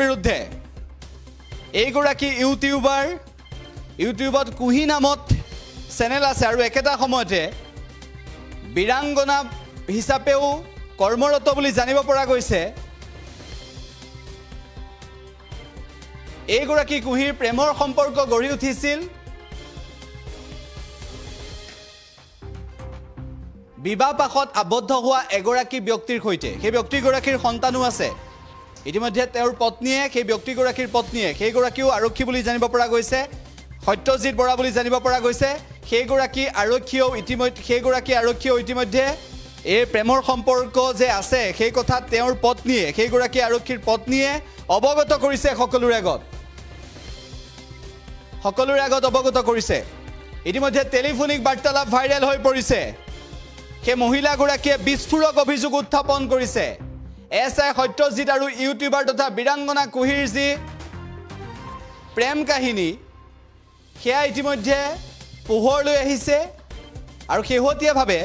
বিৰুদ্ধে এইগৰাকী ইউটিউবত কুহি নামত চেনেল আছে আৰু একেটা সময়তে বিৰাংগনা হিচাপেও কৰ্মৰত বুলি জানিব পৰা গৈছে এইগৰাকী কুহিৰ প্ৰেমৰ সম্পৰ্ক গঢ়ি উঠিছিল বিবাহ পাশত আবদ্ধ হোৱা এগৰাকী ব্যক্তিৰ সৈতে সেই ব্যক্তিগৰাকীৰ সন্তানো আছে ইতিমধ্যে তেওঁৰ পত্নীয়ে সেই ব্যক্তিগৰাকীৰ পত্নীয়ে সেইগৰাকীও আৰক্ষী বুলি জানিব পৰা গৈছে সত্যজিৎ বৰা বুলি জানিব পৰা গৈছে সেইগৰাকী আৰক্ষীও ইতিমধ্যে এই প্ৰেমৰ সম্পৰ্ক যে আছে সেই কথা তেওঁৰ পত্নীয়ে সেইগৰাকী আৰক্ষীৰ পত্নীয়ে অৱগত কৰিছে সকলোৰে আগত অৱগত কৰিছে ইতিমধ্যে টেলিফোনিক বাৰ্তালাপ ভাইৰেল হৈ পৰিছে সেই মহিলাগৰাকীয়ে বিস্ফোৰক অভিযোগ উত্থাপন কৰিছে এছআই সত্যজিৎ আৰু ইউটিউবাৰ তথা বিৰাংগনা কুহিৰ যি প্ৰেম কাহিনী সেয়া ইতিমধ্যে পোহৰলৈ আহিছে আৰু শেহতীয়াভাৱে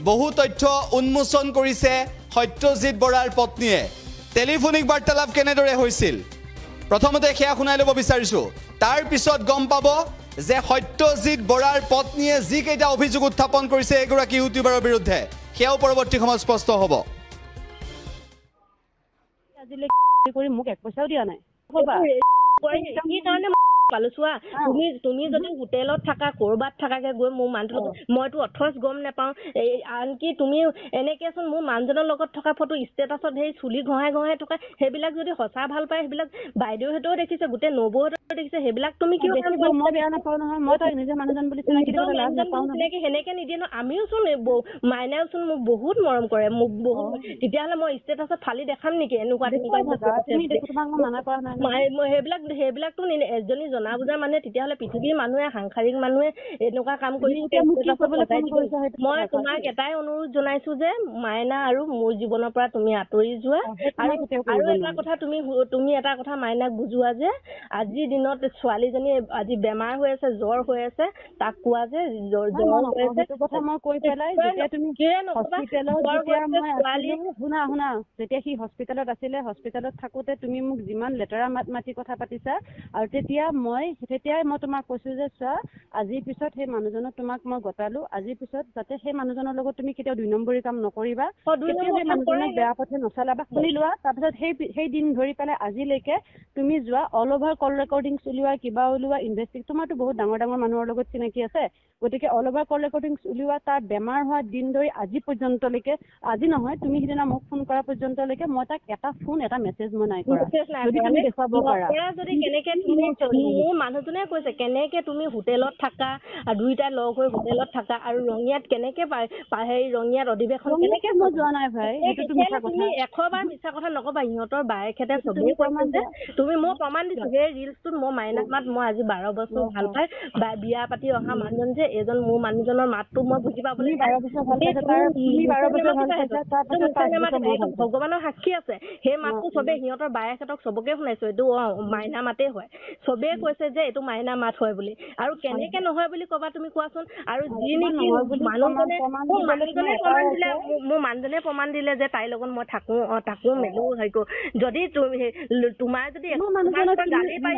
বহু তথ্য উন্মোচন কৰিছে সত্যজিৎ বৰাৰ পত্নীয়ে টেলিফোনিক বাৰ্তালাপ কেনেদৰে হৈছিল প্ৰথমতে সেয়া শুনাই ল'ব বিচাৰিছোঁ তাৰ পিছত গম পাব যে সত্যজিৎ বৰাৰ পত্নীয়ে যিকেইটা অভিযোগ উত্থাপন কৰিছে এগৰাকী ইউটিউবাৰৰ বিৰুদ্ধে সেয়াও পৰৱৰ্তী সময়ত স্পষ্ট হ'ব আজিলৈ কৰি মোক এক পইচাও দিয়া নাই পালোচোৱা তুমি যদি হোটেলত থাকা কৰবাত থাকাকে গৈ মোৰ মানুহটো মইতো অথচ গম নাপাওঁ আনকি তুমি এনেকেচোন মোৰ মানুহজনৰ লগত থকা ফটো ষ্টেটাছত সেই চুলি ঘঁহাই থকা সেইবিলাক যদি সঁচা ভাল পায় সেইবিলাক বাইদেউহঁতেও দেখিছে গোটেই নবৌহঁতেও দেখিছে সেইবিলাক তুমি কি মই বেয়া নাপাওঁ নহয় মই তাই নিজে মানুহজন বুলি চিনাকি সেনেকে নিদিয়ে ন আমিওচোন মাইনাওচোন মোক বহুত মৰম কৰে মোক বহুত তেতিয়াহ'লে মই ষ্টেটাছত ফালি দেখাম নেকি এনেকুৱা সেইবিলাকতো এজনী জনা বুজা মানে তেতিয়াহ'লে পৃথিৱীৰ মানুহে সাংসাৰিক মানুহে এনেকুৱা কাম কৰি মই তোমাক এটাই অনুৰোধ জনাইছো যে মাইনা আৰু মোৰ জীৱনৰ পৰা তুমি আঁতৰি যোৱা আৰু এটা কথা তুমি এটা কথা মাইনাক বুজোৱা যে আজিৰ দিনত ছোৱালীজনী আজি বেমাৰ হৈ আছে জ্বৰ হৈ আছে তাক কোৱা যে জ্বৰ হৈ আছে কথা মই কৈ পেলাই যেতিয়া তুমি শুনা যেতিয়া সি হস্পিটেলত আছিলে হস্পিটেলত থাকোতে তুমি মোক যিমান লেতেৰা মাতি কথা পাতিছা আৰু তেতিয়াই মই তোমাক কৈছো যে চোৱা আজিৰ পিছত সেই মানুহজনক তোমাক মই গতালো আজিৰ পিছত যাতে সেই মানুহজনৰ লগত তুমি কেতিয়াও 2 নম্বৰী কাম নকৰিবা সেই মানুহজনক বেয়া পথে নচলাবা শুনি লোৱা তাৰপিছত সেই দিন ধৰি পেলাই আজিলৈকে তুমি যোৱা অল অভাৰ কল ৰেকৰ্ডিংছ উলিওৱা কিবা উলিওৱা তোমাৰতো বহুত ডাঙৰ মানুহৰ লগত চিনাকি আছে গতিকে অল অভাৰ কল ৰেকৰ্ডিংছ উলিওৱা তাৰ বেমাৰ হোৱা দিন ধৰি আজি পৰ্যন্তলৈকে আজি নহয় তুমি সিদিনা মোক ফোন কৰা পৰ্যন্তলৈকে মই তাক এটা ফোন এটা মেছেজ মই নাই কৰা যদি তুমি দেখুৱাব পাৰা যদি কেনেকে মোৰ মানুহজনে কৈছে কেনেকে তুমি হোটেলত থাকা আৰু দুইটা লগ হৈ হোটেলত থাকা আৰু ৰঙিয়াত কেনেকে সেই ৰঙিয়াত অধিৱেশন কেনেকে মই যোৱা নাই ভাই সেইটো মিছা কথা তুমি 100 বাৰ মিছা কথা নকবা ইহঁতৰ বায়েকহেতে চবেই প্ৰমাণ যে তুমি মোক প্ৰমাণ দিছো সেই ৰিলছটোত মই মাইনাক মাত মই আজি 12 বছৰ ভাল পাই বিয়া পাতি অহা মানুহজন যে এজন মোৰ মানুহজনৰ মাতটো মই বুজি পাবলৈ 12 বছৰ ভাল পাইছে তাৰ তুমি 12 বছৰ ভাল পাইছা তাৰপিছত ভগৱানৰ সাক্ষী আছে সেই মাতটো চবে সিহঁতৰ বায়েকহেতক চবকে শুনাইছো এইটো মাইনা মাতে হয় চবে কৈছে যে এইটো মাইনা মাত হয় বুলি আৰু কেনেকে নহয় বুলি কবা তুমি কোৱাচোন আৰু যি নেকি মানুহজনে মোৰ মানুহজনে প্ৰমাণ দিলে যে তাইৰ লগত মই থাকো মেলো হয়তো যদি তোমাৰ যদি গালি পাই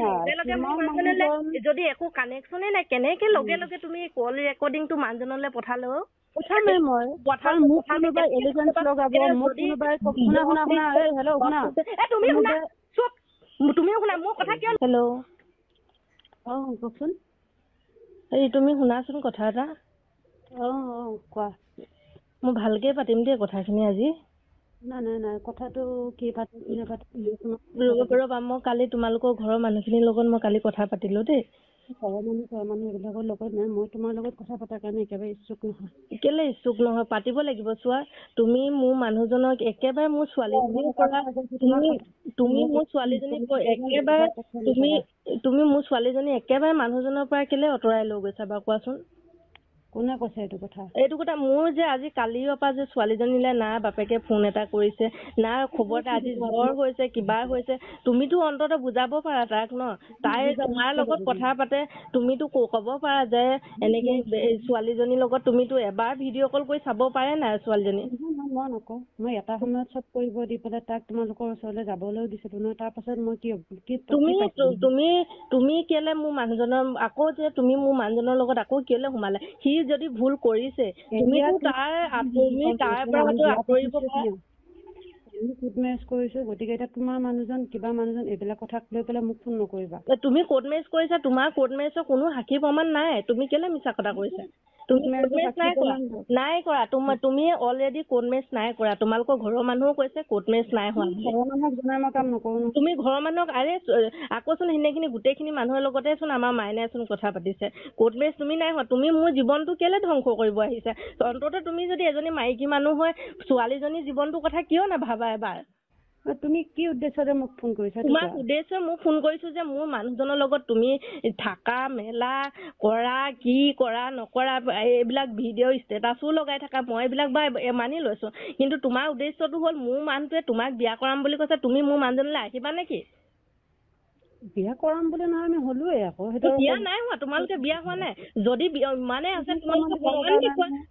যদি একো কানেকশ্যনে নাই কেনেকে লগে লগে তুমি কল ৰেকৰ্ডিংটো মানুহজনলৈ পঠালো পঠামে মই পঠাম মোক কোনোবাই এলিগেন্স লগাব মোক কোনোবাই শুনা হেল্ল' শুনা তুমিও শুনা মোৰ কথা কিয় হেল্ল' কওকচোন এই তুমি শুনাচোন কথা এটা কোৱা মই ভালকে পাতিম দেই কথাখিনি আজি নাই কথাটো কি ৰ'বা মই কালি তোমালোকৰ ঘৰৰ মানুহখিনিৰ লগত মই কালি কথা পাতিলো দেই ঘৰৰ মানুহ এইবিলাকৰ লগত নাই মই তোমাৰ লগত কথা পতাৰ কাৰণে একেবাৰে ইচ্ছুক নহয় কেলে ইচ্ছুক নহয় পাতিব লাগিব চোৱা তুমি মোৰ মানুহজনক একেবাৰে মোৰ ছোৱালীজনীৰ পৰা তুমি মোৰ ছোৱালীজনীক একেবাৰে তুমি মোৰ ছোৱালীজনী একেবাৰে মানুহজনৰ পৰা কেলে আঁতৰাই লৈ গৈছা বাৰু কোৱাচোন কোনে কৈছে এইটো কথা? এইটো কথা মোৰ যে আজি কালিৰ পৰা যে ছোৱালীজনীলে না বাপেকে ফোন এটা কৰিছে না খবৰ এটা আজি জ্বৰ হৈছে কিবা হৈছে তুমিতো অন্তত বুজাব পাৰা তাক ন তাই তোমাৰ লগত কথা পাতে তুমিতো ক'ব পাৰা যে এনেকে ছোৱালীজনীৰ লগত তুমিতো এবাৰ ভিডিঅ' কল কৰি চাব পাৰে নাই ছোৱালীজনী? মই নকওঁ, মই এটা সময়ত চব কৰিব দি পেলাই তাক তোমালোকৰ ওচৰলৈ যাবলৈও দিছিলো নহয়। তাৰ পাছত মই তুমি কেলে মোৰ মানুহজনৰ আকৌ যে তুমি মোৰ মানুহজনৰ লগত আকৌ কেলে সোমালে? সি যদি ভুল কৰিছে তুমিতো তাৰ পৰা আঁতৰিব পাৰা। কোৰ্ট মেৰেজ কৰিছো, গতিকে এতিয়া তোমাৰ মানুহজন কিবা মানুহজন এইবিলাক কথা লৈ পেলাই মোক ফোন নকৰিবা। তুমি কোৰ্ট মেৰেজ কৰিছা, তোমাৰ কোৰ্ট মেৰেজৰ কোনো সাক্ষী প্ৰমাণ নাই, তুমি কেলে মিছা কথা কৈছা? তুমি কোৰ্ট মেৰেজ নাই কৰা তুমি অলৰেডি কোৰ্ট মেৰেজ নাই কৰা। তোমালোকৰ ঘৰৰ মানুহো কৈছে কোৰ্ট মেৰেজ নাই হোৱা। ঘৰৰ মানুহক জনাই মই কাম নকৰো। তুমি ঘৰৰ মানুহক আকৌচোন সেনেখিনি গোটেইখিনি মানুহৰ লগতে চোন আমাৰ মাইনাই চোন কথা পাতিছে। কোৰ্ট মেৰেজ তুমি নাই হোৱা, তুমি মোৰ জীৱনটো কেলে ধ্বংস কৰিব আহিছা? অন্ততঃ তুমি যদি এজনী মাইকী মানুহ হয় ছোৱালীজনীৰ জীৱনটোৰ কথা কিয় নাভাবা এবাৰ? তুমি কি উদ্দেশ্যৰে মোক ফোন কৰিছা? তোমাৰ উদ্দেশ্যে মোক ফোন কৰিছো যে মোৰ মানুহজনৰ লগত তুমি থাকা মেলা কৰা কি কৰা নকৰা এইবিলাক ভিডিঅ' ষ্টেটাছো লগাই থাকা মই এইবিলাক বা মানি লৈছো, কিন্তু তোমাৰ উদ্দেশ্যটো হ'ল মোৰ মানুহটোৱে তোমাক বিয়া কৰাম বুলি কৈছে, তুমি মোৰ মানুহজনলৈ আহিবা নেকি? বিয়া কৰাম বুলি নহয়, আমি হলোৱে আকৌ। বিয়া নাই হোৱা, তোমালোকে বিয়া হোৱা নাই। যদি মানে আছে তোমালোকে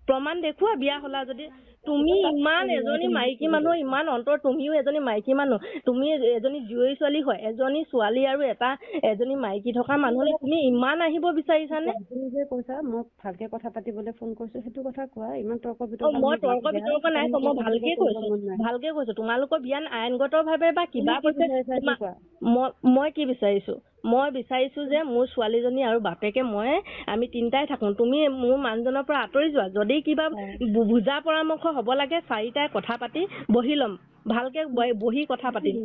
প্ৰমাণ দেখুওৱা বিয়া হলা যদি। তুমি ইমান এজনী মাইকী মানুহ ইমান অন্তৰ, তুমিও এজনী মাইকী মানুহ, তুমি এজনী জীয়ৰী ছোৱালী হয়, এজনী ছোৱালী আৰু এজনী মাইকী থকা মানুহলৈ তুমি ইমান আহিব বিচাৰিছানে? তুমি যে কৈছা মোক ভালকে কথা পাতিবলৈ ফোন কৰিছো সেইটো কথা কোৱা। ইমান তৰ্ক বিতৰ্ক মই তৰ্ক বিতৰ্ক নাই কোৱা, মই ভালকে কৈছো তোমালোকৰ বিয়ান আইনগত ভাৱে বা কিবা মই কি বিচাৰিছো? মই বিচাৰিছো যে মোৰ ছোৱালীজনী আৰু বাপেকে আমি তিনিটাই থাকো, তুমি মোৰ মানুহজনৰ পৰা আঁতৰি যোৱা। যদি কিবা বুজা পৰামৰ্শ হ'ব লাগে চাৰিটাই কথা পাতি বহি ল'ম, ভালকে বহি কথা পাতিম।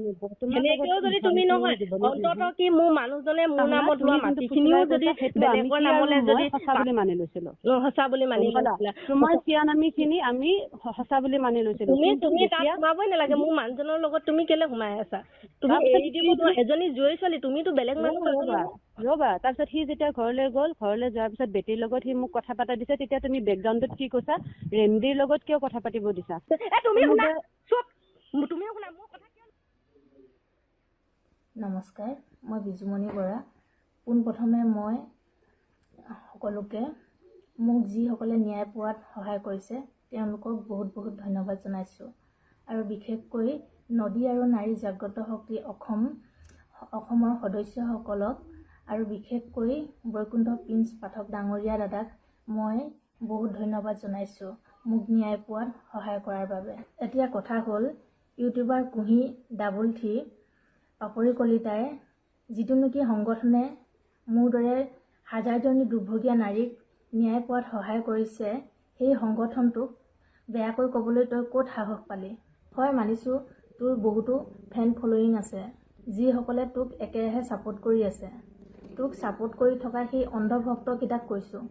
সেনেকেও যদি তুমি নহয় অন্তত কি মোৰ মানুহজনে মোৰ নামত লোৱা মাটিখিনিও যদি বেলেগৰ নামলৈ যদি সঁচা বুলি মানি লৈছিলো, সঁচা বুলি মানি লৈছিলা, তোমাৰ চিয়ানামীখিনি আমি সঁচা বুলি মানি লৈছিলো। তুমি তাত সোমাবই নালাগে। মোৰ মানুহজনৰ লগত তুমি কেলে সোমাই আছা? তুমি এৰি দিব নোৱাৰা, এজনী জীয়ৰী ছোৱালী, তুমিতো বেলেগ মানুহ ৰবা। তাৰপিছত সি যেতিয়া ঘৰলৈ গ'ল, ঘৰলৈ যোৱাৰ পিছত বেটীৰ লগত সি মোক কথা পাতা দিছে, তেতিয়া তুমি বেকগ্ৰাউণ্ডত কি কৈছা? ৰেমডিৰ লগত কিয় কথা পাতিব দিছা? নমস্কাৰ, মই বিজুমণি বৰা। পোনপ্ৰথমে মই সকলোকে মোক যিসকলে ন্যায় পোৱাত সহায় কৰিছে তেওঁলোকক বহুত বহুত ধন্যবাদ জনাইছোঁ। আৰু বিশেষকৈ নদী আৰু নাৰী জাগ্ৰত শক্তি অসমৰ সদস্যসকলক আৰু বিশেষকৈ বৈকুণ্ঠ প্ৰিন্স পাঠক ডাঙৰীয়া দাদাক মই বহুত ধন্যবাদ জনাইছোঁ মোক ন্যায় পোৱাত সহায় কৰাৰ বাবে। এতিয়া কথা হ'ল ইউটিউবাৰ কুঁহি ডাবল3 পাপৰি কলিতাই যিটো নেকি সংগঠনে মোৰ দৰে হাজাৰজনী দুৰ্ভগীয়া নাৰীক ন্যায় পোৱাত সহায় কৰিছে, সেই সংগঠনটোক বেয়াকৈ ক'বলৈ তই ক'ত সাহস পালি? হয়, মানিছোঁ তোৰ বহুতো ফেন ফলোয়িং আছে যিসকলে তোক একেৰাহে ছাপোৰ্ট কৰি আছে। তোক ছাপোৰ্ট কৰি থকা সেই অন্ধভক্তকেইটাক কৈছোঁ,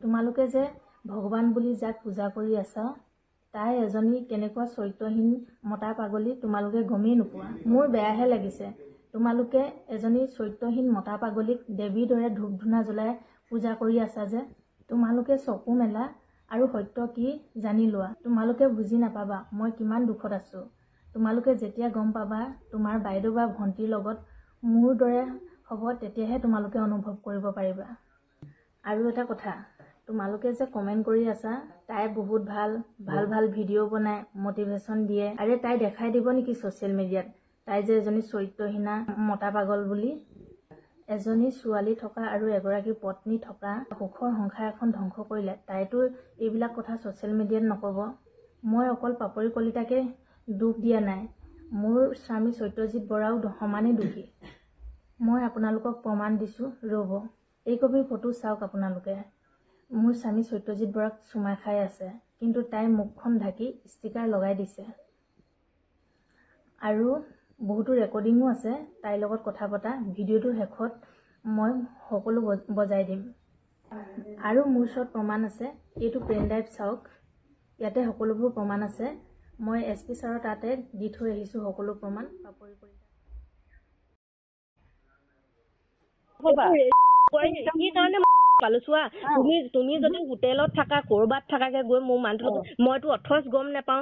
তোমালোকে যে ভগৱান বুলি যাক পূজা কৰি আছা তাই এজনী কেনেকুৱা চৰিত্ৰহীন মতা পাগলী তোমালোকে গমেই নোপোৱা। মোৰ বেয়াহে লাগিছে তোমালোকে এজনী চৰিত্ৰহীন মতা পাগলীক দেৱীৰ দৰে ধূপ ধূনা জ্বলাই পূজা কৰি আছা যে। তোমালোকে চকু মেলা আৰু সত্য কি জানি লোৱা। তোমালোকে বুজি নাপাবা মই কিমান দুখত আছোঁ। তোমালোকে যেতিয়া গম পাবা তোমাৰ বাইদেউ বা ভণ্টিৰ লগত মোৰ দৰে হ'ব, তেতিয়াহে তোমালোকে অনুভৱ কৰিব পাৰিবা। আৰু এটা কথা, তোমালোকে যে কমেণ্ট কৰি আছা তাই বহুত ভাল ভিডিঅ' বনায়, মটিভেশ্যন দিয়ে। আৰে তাই দেখাই দিব নেকি ছ'চিয়েল মিডিয়াত তাই যে এজনী চৰিত্ৰহীনা মতা পাগল বুলি? এজনী ছোৱালী থকা আৰু এগৰাকী পত্নী থকা সুখৰ সংসাৰ এখন ধ্বংস কৰিলে তাইতো এইবিলাক কথা ছ'চিয়েল মিডিয়াত নক'ব। মই অকল পাপৰি কলিতাকে দুখ দিয়া নাই, মোৰ স্বামী সত্যজিৎ বৰাও সমানেই দোষী। মই আপোনালোকক প্ৰমাণ দিছোঁ, ৰ'ব এই কপিৰ ফটো চাওক আপোনালোকে। মোৰ স্বামী সত্যজিৎ বৰাক চুমা খাই আছে, কিন্তু তাই মুখখন ঢাকি ষ্টিকাৰ লগাই দিছে। আৰু বহুতো ৰেকৰ্ডিঙো আছে তাইৰ লগত কথা পতা। ভিডিঅ'টোৰ শেষত মই সকলো বজাই দিম। আৰু মোৰ ওচৰত প্ৰমাণ আছে, এইটো পেন ড্ৰাইভ চাওক, ইয়াতে সকলোবোৰ প্ৰমাণ আছে। মই SP ছাৰৰ তাতে দি থৈ আহিছোঁ সকলো প্ৰমাণ। পাপৰি পালো চোৱা তুমি যদি হোটেলত থাকা কৰবাত থাকাকে গৈ মোৰ মানুহটো মইতো অথচ গম নাপাওঁ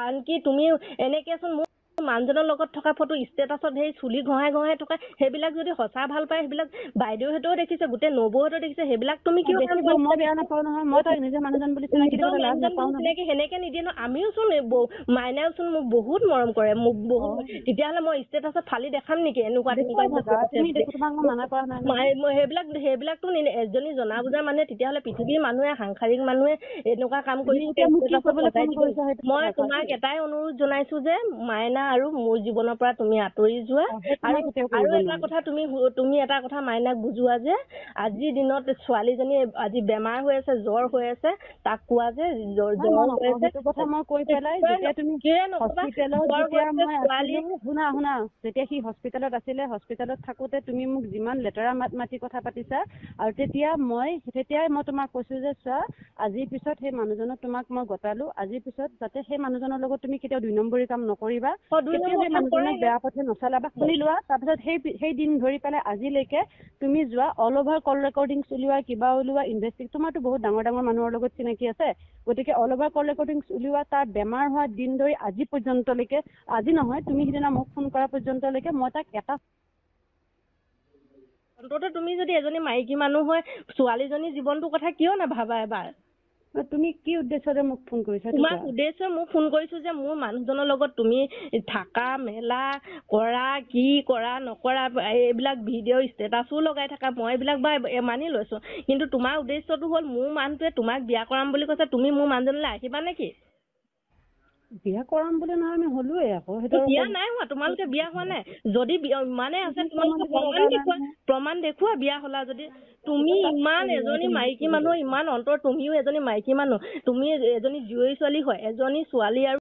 আনকি তুমি এনেকেচোন মোৰ মানুহজনৰ লগত থকা ফটো ষ্টেটাছত সেই চুলি ঘঁহাই ঘঁহাই থকা সেইবিলাক যদি সঁচা ভাল পায় সেইবিলাক বাইদেউহঁতেও দেখিছে গোটেই নবৌহঁতেও দেখিছে সেইবিলাক তুমি কিয় মই বেয়া নাপাওঁ নহয় মই তাই নিজে মানুহজন বুলি চিনাকি সেনেকে নিদিয়ে ন আমিও চোন মাইনাও চোন মোক বহুত মৰম কৰে মোক বহুত তেতিয়াহ'লে মই ষ্টেটাছত ফালি দেখাম নেকি এনেকুৱা সেইবিলাকতো এজনী জনা বুজা মানুহে তেতিয়াহ'লে পৃথিৱীৰ মানুহে সাংসাৰিক মানুহে এনেকুৱা কাম কৰি মই তোমাক এটাই অনুৰোধ জনাইছো যে মাইনা আৰু মোৰ জীৱনৰ পৰা তুমি আঁতৰি যোৱা আৰু এটা কথা তুমি এটা কথা মাইনাক বুজোৱা যে আজিৰ দিনত ছোৱালীজনী আজি বেমাৰ হৈ আছে জ্বৰ হৈ আছে তাক কোৱা যে জ্বৰ হৈ আছে কথা মই কৈ পেলাই যেতিয়া তুমি শুনা যেতিয়া সি হস্পিটেলত আছিলে হস্পিটেলত থাকোতে তুমি মোক যিমান লেতেৰা মাত মাতি কথা পাতিছা আৰু তেতিয়াই মই তোমাক কৈছো যে চোৱা আজিৰ পিছত সেই মানুহজনক তোমাক মই গতালো আজিৰ পিছত যাতে সেই মানুহজনৰ লগত তুমি কেতিয়াও 2 নম্বৰী কাম নকৰিবা বেয়া পথে নচলাবা শুনি লোৱা তাৰপিছত সেই দিন ধৰি পেলাই আজিলৈকে তুমি যোৱা অল অভাৰ কল ৰেকৰ্ডিং উলিওৱা কিবা উলিওৱা ইনভেষ্টিগেট তোমাৰতো বহুত ডাঙৰ ডাঙৰ মানুহৰ লগত চিনাকি আছে গতিকে অল অভাৰ কল ৰেকৰ্ডিং উলিওৱা তাৰ বেমাৰ হোৱা দিন ধৰি আজি পৰ্যন্তলৈকে আজি নহয় তুমি সিদিনা মোক ফোন কৰা পৰ্যন্তলৈকে মই তাক এটা অন্তত তুমি যদি এজনী মাইকী মানুহ হয় ছোৱালীজনীৰ জীৱনটোৰ কথা কিয় নাভাবা এবাৰ তুমি কি উদ্দেশ্যৰে মোক ফোন কৰিছা তোমাক উদ্দেশ্যে মোক ফোন কৰিছো যে মোৰ মানুহজনৰ লগত তুমি থাকা মেলা কৰা কি কৰা নকৰা এইবিলাক ভিডিঅ' ষ্টেটাছো লগাই থাকা মই এইবিলাক বা মানি লৈছো কিন্তু তোমাৰ উদ্দেশ্যটো হ'ল মোৰ মানুহটোৱে তোমাক বিয়া কৰাম বুলি কৈছে তুমি মোৰ মানুহজনলৈ আহিবা নেকি বিয়া কৰাম বুলি নহয় আমি হলোৱে আকৌ বিয়া নাই হোৱা তোমালোকে বিয়া হোৱা নাই যদি মানে আছে তোমালোকে প্ৰমাণ দেখুওৱা বিয়া হলা যদি তুমি ইমান এজনী মাইকী মানুহ ইমান অন্তৰ তুমিও এজনী মাইকী মানুহ তুমি এজনী জীয়ৰী ছোৱালী হয় এজনী ছোৱালী আৰু